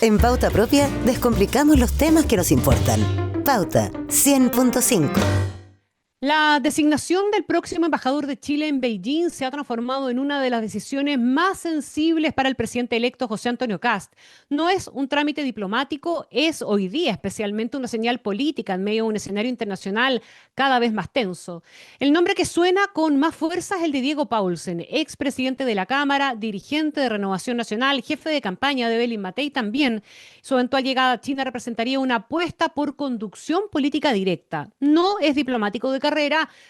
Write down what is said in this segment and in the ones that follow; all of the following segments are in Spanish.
En Pauta Propia descomplicamos los temas que nos importan. Pauta 100.5. La designación del próximo embajador de Chile en Beijing se ha transformado en una de las decisiones más sensibles para el presidente electo José Antonio Kast. No es un trámite diplomático, es hoy día especialmente una señal política en medio de un escenario internacional cada vez más tenso. El nombre que suena con más fuerza es el de Diego Paulsen, expresidente de la Cámara, dirigente de Renovación Nacional, jefe de campaña de Belín Matei también. Su eventual llegada a China representaría una apuesta por conducción política directa. No es diplomático de carrera,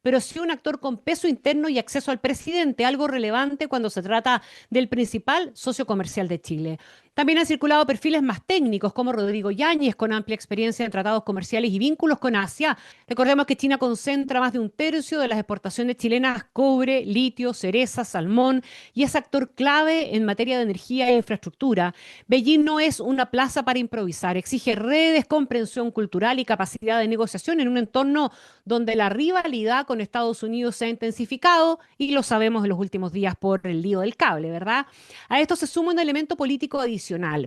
pero sí un actor con peso interno y acceso al presidente, algo relevante cuando se trata del principal socio comercial de Chile. También han circulado perfiles más técnicos, como Rodrigo Yáñez, con amplia experiencia en tratados comerciales y vínculos con Asia. Recordemos que China concentra más de un tercio de las exportaciones chilenas: cobre, litio, cereza, salmón, y es actor clave en materia de energía e infraestructura. Beijing no es una plaza para improvisar, exige redes, comprensión cultural y capacidad de negociación en un entorno donde la rivalidad con Estados Unidos se ha intensificado, y lo sabemos en los últimos días por el lío del cable, ¿verdad? A esto se suma un elemento político adicional.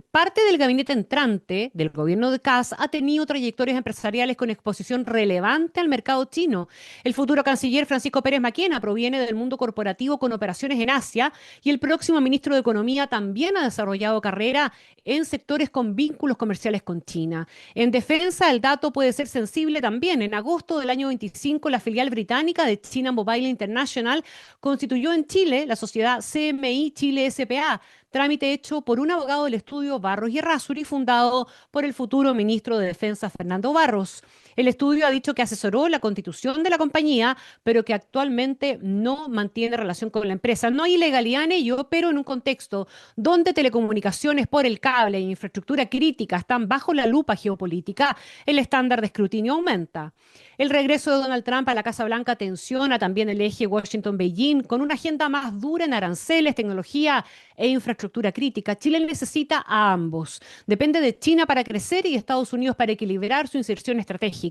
Parte del gabinete entrante del gobierno de Kass ha tenido trayectorias empresariales con exposición relevante al mercado chino. El futuro canciller Francisco Pérez Maquena proviene del mundo corporativo con operaciones en Asia, y el próximo ministro de Economía también ha desarrollado carrera en sectores con vínculos comerciales con China. En defensa, el dato puede ser sensible también. En agosto del año 25, la filial británica de China Mobile International constituyó en Chile la sociedad CMI Chile S.p.A., trámite hecho por un abogado del estudio Barros y Errázuriz, fundado por el futuro ministro de Defensa Fernando Barros. El estudio ha dicho que asesoró la constitución de la compañía, pero que actualmente no mantiene relación con la empresa. No hay ilegalidad en ello, pero en un contexto donde telecomunicaciones por el cable e infraestructura crítica están bajo la lupa geopolítica, el estándar de escrutinio aumenta. El regreso de Donald Trump a la Casa Blanca tensiona también el eje Washington-Beijing, con una agenda más dura en aranceles, tecnología e infraestructura crítica. Chile necesita a ambos. Depende de China para crecer y de Estados Unidos para equilibrar su inserción estratégica.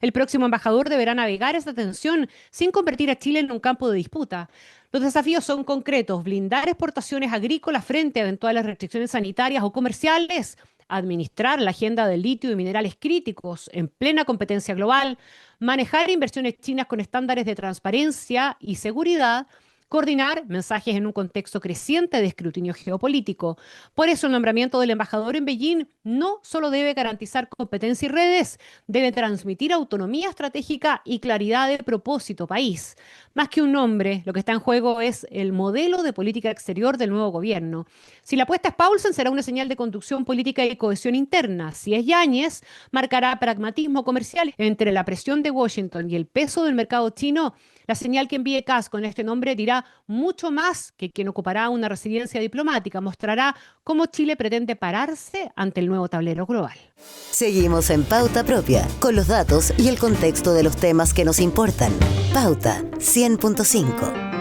El próximo embajador deberá navegar esta tensión sin convertir a Chile en un campo de disputa. Los desafíos son concretos: blindar exportaciones agrícolas frente a eventuales restricciones sanitarias o comerciales, administrar la agenda del litio y minerales críticos en plena competencia global, manejar inversiones chinas con estándares de transparencia y seguridad, coordinar mensajes en un contexto creciente de escrutinio geopolítico. Por eso el nombramiento del embajador en Beijing no solo debe garantizar competencia y redes, debe transmitir autonomía estratégica y claridad de propósito país. Más que un nombre, lo que está en juego es el modelo de política exterior del nuevo gobierno. Si la apuesta es Paulsen, será una señal de conducción política y cohesión interna. Si es Yáñez, marcará pragmatismo comercial. Entre la presión de Washington y el peso del mercado chino, la señal que envíe Kass con este nombre dirá mucho más que quien ocupará una residencia diplomática. Mostrará cómo Chile pretende pararse ante el nuevo tablero global. Seguimos en Pauta Propia, con los datos y el contexto de los temas que nos importan. Pauta 100.5.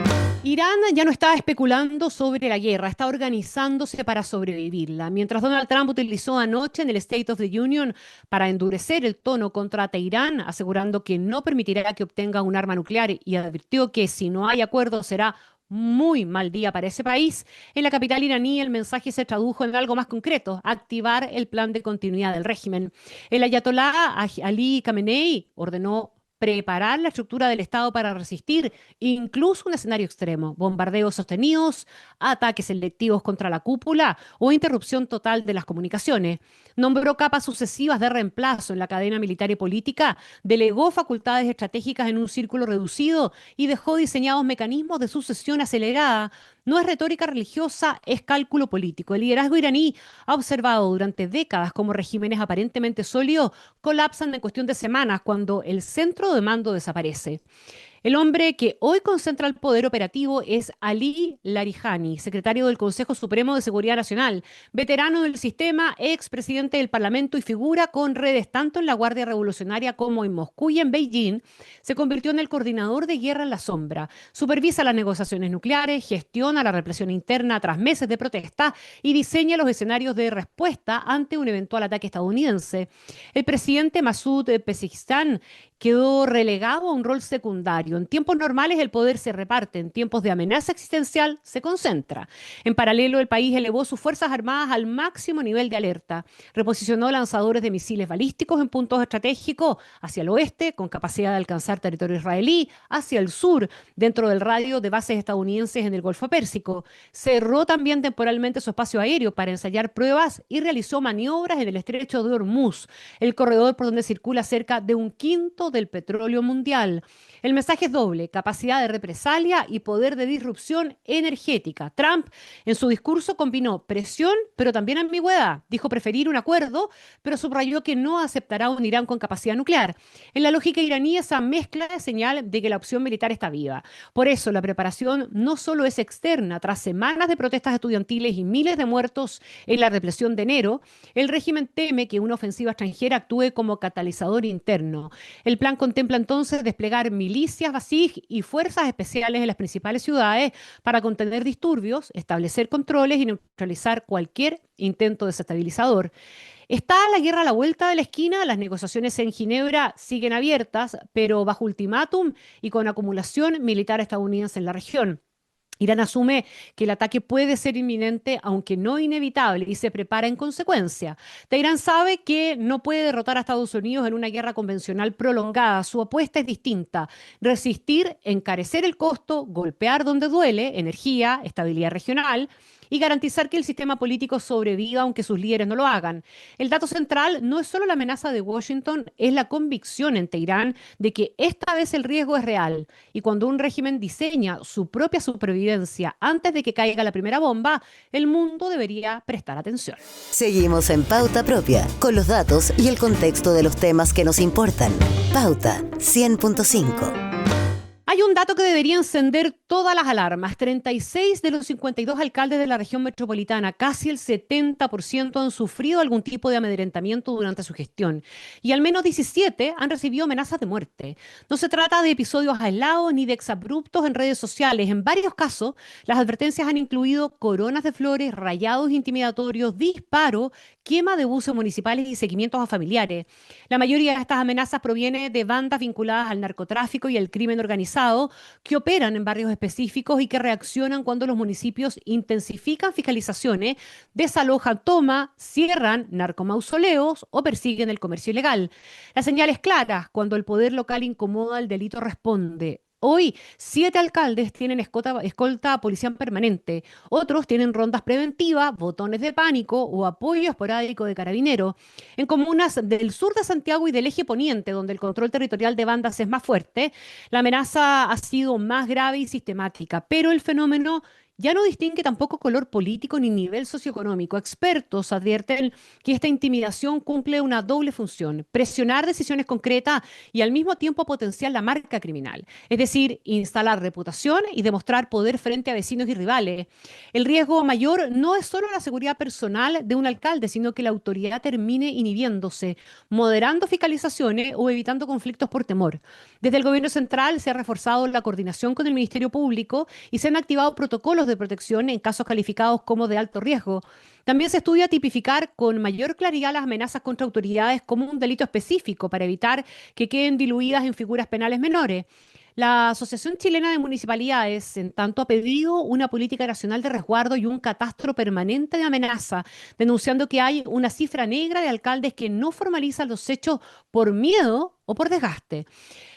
Irán ya no está especulando sobre la guerra, está organizándose para sobrevivirla. Mientras Donald Trump utilizó anoche en el State of the Union para endurecer el tono contra Teherán, asegurando que no permitirá que obtenga un arma nuclear, y advirtió que si no hay acuerdo será muy mal día para ese país, en la capital iraní el mensaje se tradujo en algo más concreto: activar el plan de continuidad del régimen. El ayatolá Ali Khamenei ordenó preparar la estructura del Estado para resistir incluso un escenario extremo: bombardeos sostenidos, ataques selectivos contra la cúpula o interrupción total de las comunicaciones. Nombró capas sucesivas de reemplazo en la cadena militar y política, delegó facultades estratégicas en un círculo reducido y dejó diseñados mecanismos de sucesión acelerada. No es retórica religiosa, es cálculo político. El liderazgo iraní ha observado durante décadas cómo regímenes aparentemente sólidos colapsan en cuestión de semanas cuando el centro de mando desaparece. El hombre que hoy concentra el poder operativo es Ali Larijani, secretario del Consejo Supremo de Seguridad Nacional, veterano del sistema, expresidente del Parlamento y figura con redes tanto en la Guardia Revolucionaria como en Moscú y en Beijing. Se convirtió en el coordinador de guerra en la sombra, supervisa las negociaciones nucleares, gestiona la represión interna tras meses de protesta y diseña los escenarios de respuesta ante un eventual ataque estadounidense. El presidente Masoud Pezeshkian, quedó relegado a un rol secundario. En tiempos normales el poder se reparte, en tiempos de amenaza existencial se concentra. En paralelo, el país elevó sus Fuerzas Armadas al máximo nivel de alerta, reposicionó lanzadores de misiles balísticos en puntos estratégicos hacia el oeste, con capacidad de alcanzar territorio israelí, hacia el sur, dentro del radio de bases estadounidenses en el Golfo Pérsico. Cerró también temporalmente su espacio aéreo para ensayar pruebas y realizó maniobras en el estrecho de Hormuz, el corredor por donde circula cerca de un quinto del petróleo mundial. El mensaje es doble: capacidad de represalia y poder de disrupción energética. Trump, en su discurso, combinó presión, pero también ambigüedad. Dijo preferir un acuerdo, pero subrayó que no aceptará un Irán con capacidad nuclear. En la lógica iraní, esa mezcla es señal de que la opción militar está viva. Por eso, la preparación no solo es externa. Tras semanas de protestas estudiantiles y miles de muertos en la represión de enero, el régimen teme que una ofensiva extranjera actúe como catalizador interno. El plan contempla entonces desplegar milicias, Basij y fuerzas especiales en las principales ciudades para contener disturbios, establecer controles y neutralizar cualquier intento desestabilizador. Está la guerra a la vuelta de la esquina, las negociaciones en Ginebra siguen abiertas, pero bajo ultimátum y con acumulación militar estadounidense en la región. Irán asume que el ataque puede ser inminente, aunque no inevitable, y se prepara en consecuencia. Teherán sabe que no puede derrotar a Estados Unidos en una guerra convencional prolongada. Su apuesta es distinta: resistir, encarecer el costo, golpear donde duele, energía, estabilidad regional, y garantizar que el sistema político sobreviva aunque sus líderes no lo hagan. El dato central no es solo la amenaza de Washington, es la convicción en Teherán de que esta vez el riesgo es real. Y cuando un régimen diseña su propia supervivencia antes de que caiga la primera bomba, el mundo debería prestar atención. Seguimos en Pauta Propia, con los datos y el contexto de los temas que nos importan. Pauta 100.5. Hay un dato que debería encender todas las alarmas. 36 de los 52 alcaldes de la región metropolitana, casi el 70%, han sufrido algún tipo de amedrentamiento durante su gestión. Y al menos 17 han recibido amenazas de muerte. No se trata de episodios aislados ni de exabruptos en redes sociales. En varios casos, las advertencias han incluido coronas de flores, rayados intimidatorios, disparos, quema de buses municipales y seguimientos a familiares. La mayoría de estas amenazas proviene de bandas vinculadas al narcotráfico y al crimen organizado, que operan en barrios específicos y que reaccionan cuando los municipios intensifican fiscalizaciones, desalojan toma, cierran narcomausoleos o persiguen el comercio ilegal. La señal es clara: cuando el poder local incomoda, el delito responde. Hoy, 7 alcaldes tienen escolta policial permanente, otros tienen rondas preventivas, botones de pánico o apoyo esporádico de carabineros. En comunas del sur de Santiago y del eje poniente, donde el control territorial de bandas es más fuerte, la amenaza ha sido más grave y sistemática, pero el fenómeno ya no distingue tampoco color político ni nivel socioeconómico. Expertos advierten que esta intimidación cumple una doble función: presionar decisiones concretas y al mismo tiempo potenciar la marca criminal, es decir, instalar reputación y demostrar poder frente a vecinos y rivales. El riesgo mayor no es solo la seguridad personal de un alcalde, sino que la autoridad termine inhibiéndose, moderando fiscalizaciones o evitando conflictos por temor. Desde el gobierno central se ha reforzado la coordinación con el Ministerio Público y se han activado protocolos de protección en casos calificados como de alto riesgo. También se estudia tipificar con mayor claridad las amenazas contra autoridades como un delito específico para evitar que queden diluidas en figuras penales menores. La Asociación Chilena de Municipalidades, en tanto, ha pedido una política nacional de resguardo y un catastro permanente de amenaza, denunciando que hay una cifra negra de alcaldes que no formalizan los hechos por miedo o por desgaste.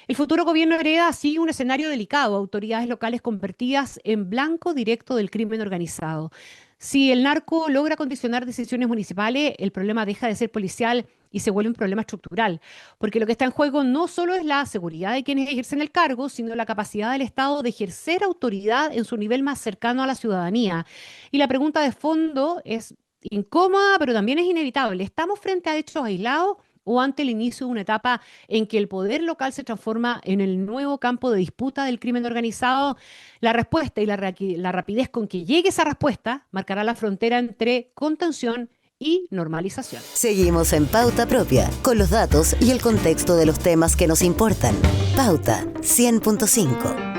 El futuro gobierno hereda así un escenario delicado: autoridades locales convertidas en blanco directo del crimen organizado. Si el narco logra condicionar decisiones municipales, el problema deja de ser policial y se vuelve un problema estructural, porque lo que está en juego no solo es la seguridad de quienes ejercen el cargo, sino la capacidad del Estado de ejercer autoridad en su nivel más cercano a la ciudadanía. Y la pregunta de fondo es incómoda, pero también es inevitable: ¿estamos frente a hechos aislados o ante el inicio de una etapa en que el poder local se transforma en el nuevo campo de disputa del crimen organizado? La respuesta y la rapidez con que llegue esa respuesta marcará la frontera entre contención y normalización. Seguimos en Pauta Propia, con los datos y el contexto de los temas que nos importan. Pauta 100.5.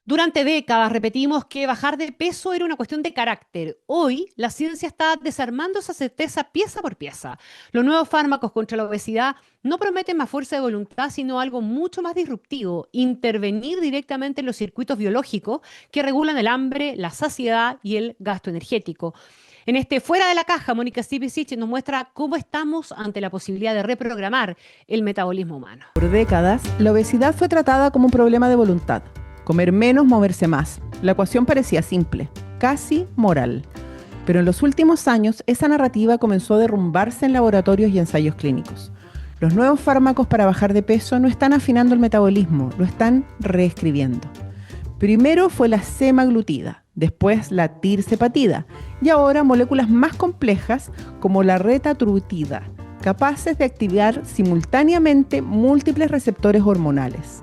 Durante décadas repetimos que bajar de peso era una cuestión de carácter. Hoy la ciencia está desarmando esa certeza pieza por pieza. Los nuevos fármacos contra la obesidad no prometen más fuerza de voluntad, sino algo mucho más disruptivo: intervenir directamente en los circuitos biológicos que regulan el hambre, la saciedad y el gasto energético. En este Fuera de la Caja, Mónica Stipicic nos muestra cómo estamos ante la posibilidad de reprogramar el metabolismo humano. Por décadas, la obesidad fue tratada como un problema de voluntad. Comer menos, moverse más. La ecuación parecía simple, casi moral. Pero en los últimos años, esa narrativa comenzó a derrumbarse en laboratorios y ensayos clínicos. Los nuevos fármacos para bajar de peso no están afinando el metabolismo, lo están reescribiendo. Primero fue la semaglutida, después la tirzepatida y ahora moléculas más complejas como la retatrutida, capaces de activar simultáneamente múltiples receptores hormonales.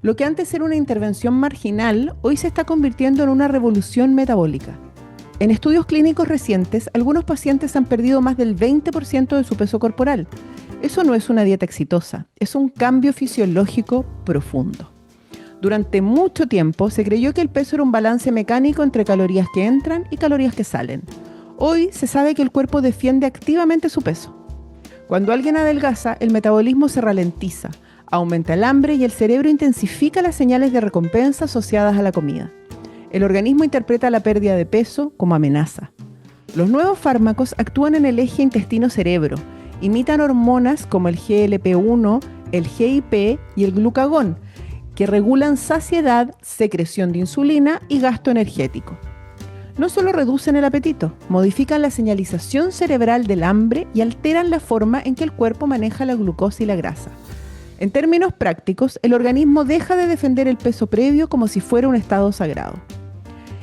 Lo que antes era una intervención marginal, hoy se está convirtiendo en una revolución metabólica. En estudios clínicos recientes, algunos pacientes han perdido más del 20% de su peso corporal. Eso no es una dieta exitosa, es un cambio fisiológico profundo. Durante mucho tiempo se creyó que el peso era un balance mecánico entre calorías que entran y calorías que salen. Hoy se sabe que el cuerpo defiende activamente su peso. Cuando alguien adelgaza, el metabolismo se ralentiza, aumenta el hambre y el cerebro intensifica las señales de recompensa asociadas a la comida. El organismo interpreta la pérdida de peso como amenaza. Los nuevos fármacos actúan en el eje intestino-cerebro, imitan hormonas como el GLP-1, el GIP y el glucagón, que regulan saciedad, secreción de insulina y gasto energético. No solo reducen el apetito, modifican la señalización cerebral del hambre y alteran la forma en que el cuerpo maneja la glucosa y la grasa. En términos prácticos, el organismo deja de defender el peso previo como si fuera un estado sagrado.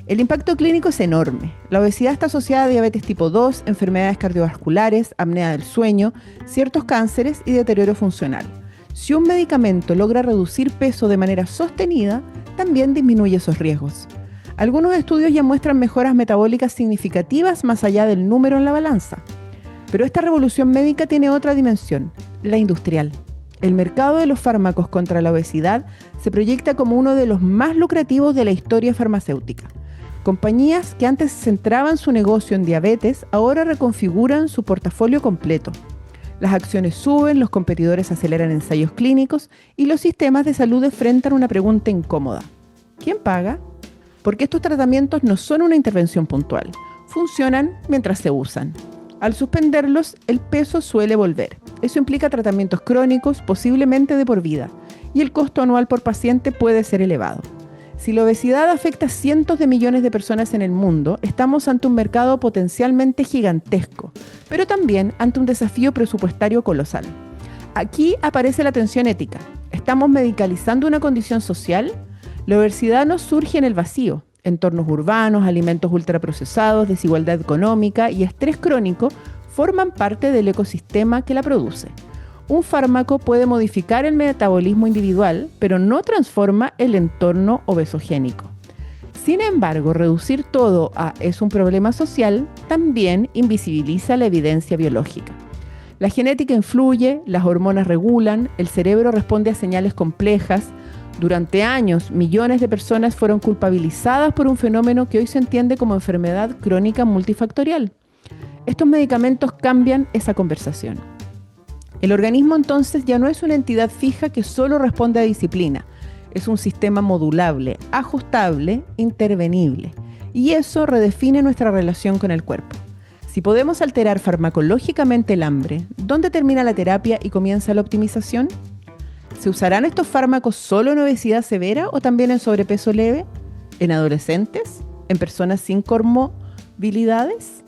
El impacto clínico es enorme. La obesidad está asociada a diabetes tipo 2, enfermedades cardiovasculares, apnea del sueño, ciertos cánceres y deterioro funcional. Si un medicamento logra reducir peso de manera sostenida, también disminuye esos riesgos. Algunos estudios ya muestran mejoras metabólicas significativas más allá del número en la balanza. Pero esta revolución médica tiene otra dimensión, la industrial. El mercado de los fármacos contra la obesidad se proyecta como uno de los más lucrativos de la historia farmacéutica. Compañías que antes centraban su negocio en diabetes, ahora reconfiguran su portafolio completo. Las acciones suben, los competidores aceleran ensayos clínicos y los sistemas de salud enfrentan una pregunta incómoda. ¿Quién paga? Porque estos tratamientos no son una intervención puntual. Funcionan mientras se usan. Al suspenderlos, el peso suele volver. Eso implica tratamientos crónicos, posiblemente de por vida, y el costo anual por paciente puede ser elevado. Si la obesidad afecta a cientos de millones de personas en el mundo, estamos ante un mercado potencialmente gigantesco, pero también ante un desafío presupuestario colosal. Aquí aparece la tensión ética. ¿Estamos medicalizando una condición social? La obesidad no surge en el vacío. Entornos urbanos, alimentos ultraprocesados, desigualdad económica y estrés crónico forman parte del ecosistema que la produce. Un fármaco puede modificar el metabolismo individual, pero no transforma el entorno obesogénico. Sin embargo, reducir todo a es un problema social también invisibiliza la evidencia biológica. La genética influye, las hormonas regulan, el cerebro responde a señales complejas. Durante años, millones de personas fueron culpabilizadas por un fenómeno que hoy se entiende como enfermedad crónica multifactorial. Estos medicamentos cambian esa conversación. El organismo entonces ya no es una entidad fija que solo responde a disciplina. Es un sistema modulable, ajustable, intervenible. Y eso redefine nuestra relación con el cuerpo. Si podemos alterar farmacológicamente el hambre, ¿dónde termina la terapia y comienza la optimización? ¿Se usarán estos fármacos solo en obesidad severa o también en sobrepeso leve? ¿En adolescentes? ¿En personas sin comorbilidades?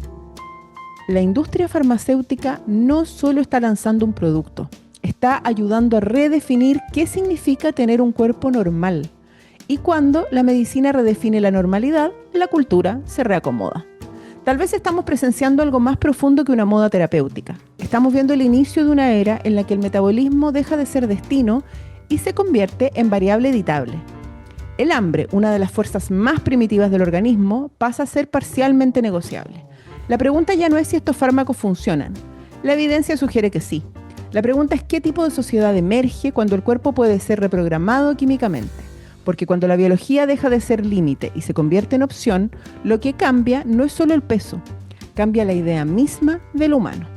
La industria farmacéutica no solo está lanzando un producto, está ayudando a redefinir qué significa tener un cuerpo normal. Y cuando la medicina redefine la normalidad, la cultura se reacomoda. Tal vez estamos presenciando algo más profundo que una moda terapéutica. Estamos viendo el inicio de una era en la que el metabolismo deja de ser destino y se convierte en variable editable. El hambre, una de las fuerzas más primitivas del organismo, pasa a ser parcialmente negociable. La pregunta ya no es si estos fármacos funcionan. La evidencia sugiere que sí. La pregunta es qué tipo de sociedad emerge cuando el cuerpo puede ser reprogramado químicamente. Porque cuando la biología deja de ser límite y se convierte en opción, lo que cambia no es solo el peso, cambia la idea misma del humano.